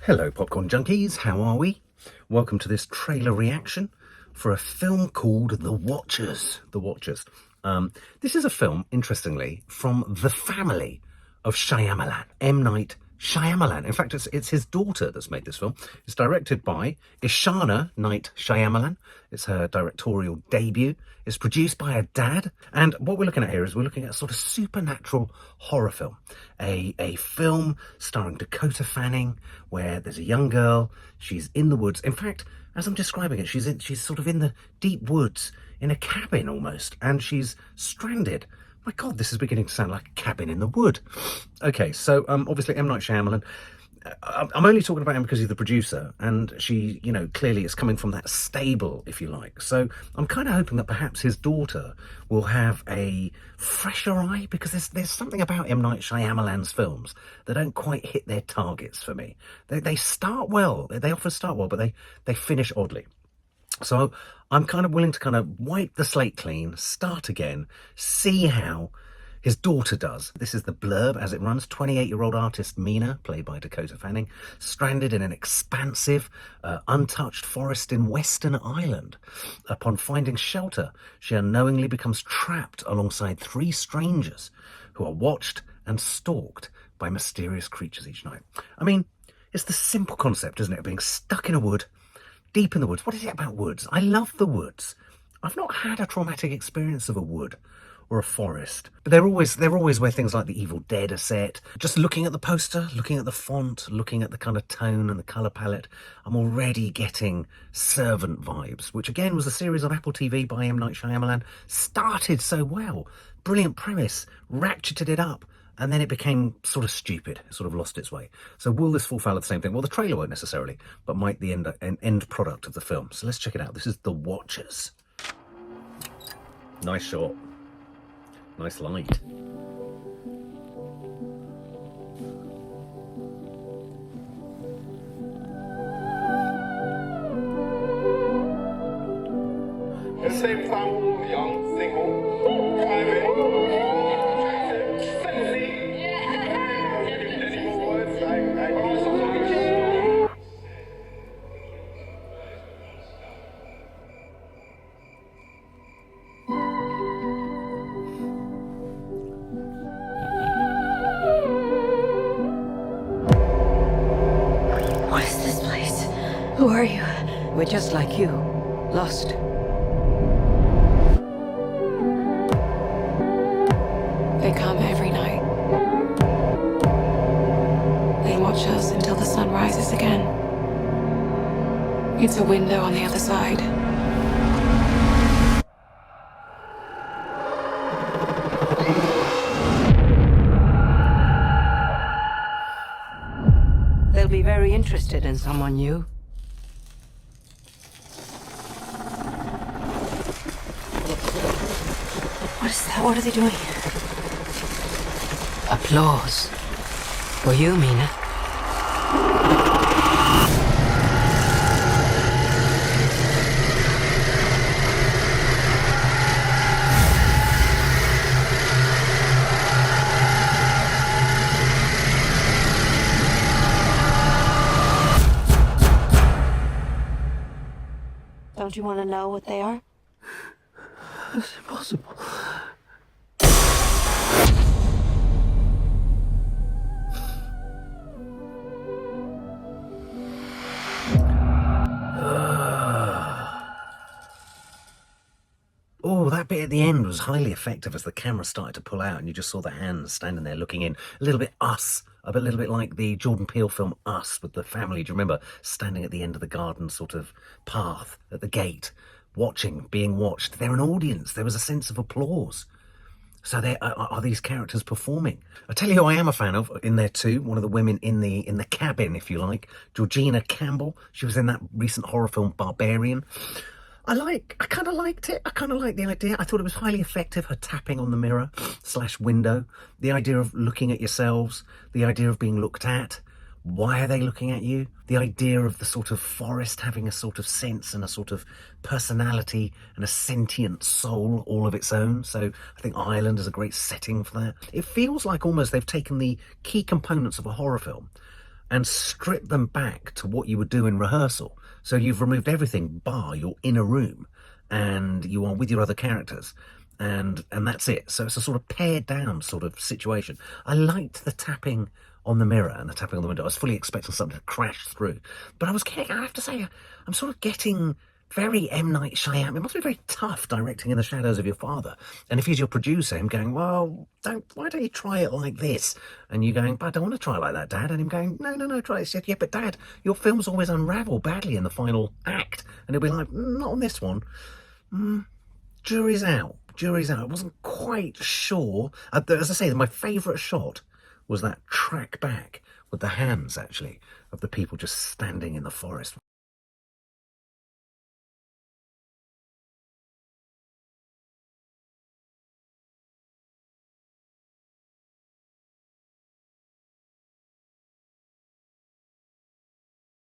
Hello, popcorn junkies. How are we? Welcome to this trailer reaction for a film called The Watchers. The Watchers. This is a film, interestingly, from the family of Shyamalan, M. Night Shyamalan. In fact, it's his daughter that's made this film. It's directed by Ishana Night Shyamalan. It's her directorial debut. It's produced by her dad. And what we're looking at here is we're looking at a sort of supernatural horror film. A film starring Dakota Fanning, where there's a young girl. She's in the woods. In fact, as I'm describing it, she's sort of in the deep woods, in a cabin almost, and she's stranded. My God, this is beginning to sound like a cabin in the wood. Okay, so obviously M. Night Shyamalan. I'm only talking about him because he's the producer, and she, clearly is coming from that stable, if you like. So I'm kind of hoping that perhaps his daughter will have a fresher eye, because there's something about M. Night Shyamalan's films that don't quite hit their targets for me. They start well, they often start well, but they finish oddly. So I'm kind of willing to kind of wipe the slate clean, start again, see how his daughter does. This is the blurb as it runs. 28-year-old artist Mina, played by Dakota Fanning, stranded in an expansive, untouched forest in Western Ireland. Upon finding shelter, she unknowingly becomes trapped alongside three strangers who are watched and stalked by mysterious creatures each night. I mean, it's the simple concept, isn't it, of being stuck in a wood, deep in the woods. What is it about woods? I love the woods. I've not had a traumatic experience of a wood or a forest, but they're always where things like The Evil Dead are set. Just looking at the poster, looking at the font, looking at the kind of tone and the colour palette, I'm already getting Servant vibes, which again was a series on Apple TV by M. Night Shyamalan. Started so well, brilliant premise, ratcheted it up, and then it became sort of stupid. It sort of lost its way. So will this fall foul of the same thing? Well, the trailer won't necessarily, but might the end product of the film. So let's check it out. This is The Watchers. Nice shot. Nice light. At the same time, we're all young, single, private, sexy. Any more words? I need some. What is this place? Who are you? We're just like you, lost. They come every night. They watch us until the sun rises again. It's a window on the other side. They'll be very interested in someone new. What is that? What are they doing? Applause. For you, Mina. Don't you want to know what they are? That's impossible. Oh, that bit at the end was highly effective as the camera started to pull out and you just saw the hands standing there looking in. A little bit Us, a little bit like the Jordan Peele film Us with the family. Do you remember standing at the end of the garden sort of path at the gate, watching, being watched? They're an audience. There was a sense of applause. So are these characters performing? I tell you who I am a fan of in there too. One of the women in the cabin, if you like, Georgina Campbell. She was in that recent horror film Barbarian. I kind of liked it. I kind of liked the idea. I thought it was highly effective, her tapping on the mirror / window, the idea of looking at yourselves, the idea of being looked at. Why are they looking at you? The idea of the sort of forest having a sort of sense and a sort of personality and a sentient soul all of its own. So I think Ireland is a great setting for that. It feels like almost they've taken the key components of a horror film and strip them back to what you would do in rehearsal. So you've removed everything bar you're in a room and you are with your other characters, and that's it. So it's a sort of pared down sort of situation. I liked the tapping on the mirror and the tapping on the window. I was fully expecting something to crash through, but I have to say, I'm sort of getting very M. Night Shyamalan. It must be very tough directing In the Shadows of Your Father. And if he's your producer, him going, well, why don't you try it like this? And you going, but I don't want to try it like that, Dad. And him going, no, try it. He said, yeah, but Dad, your films always unravel badly in the final act. And he'll be like, not on this one. Jury's out. I wasn't quite sure. As I say, my favourite shot was that track back with the hands, actually, of the people just standing in the forest.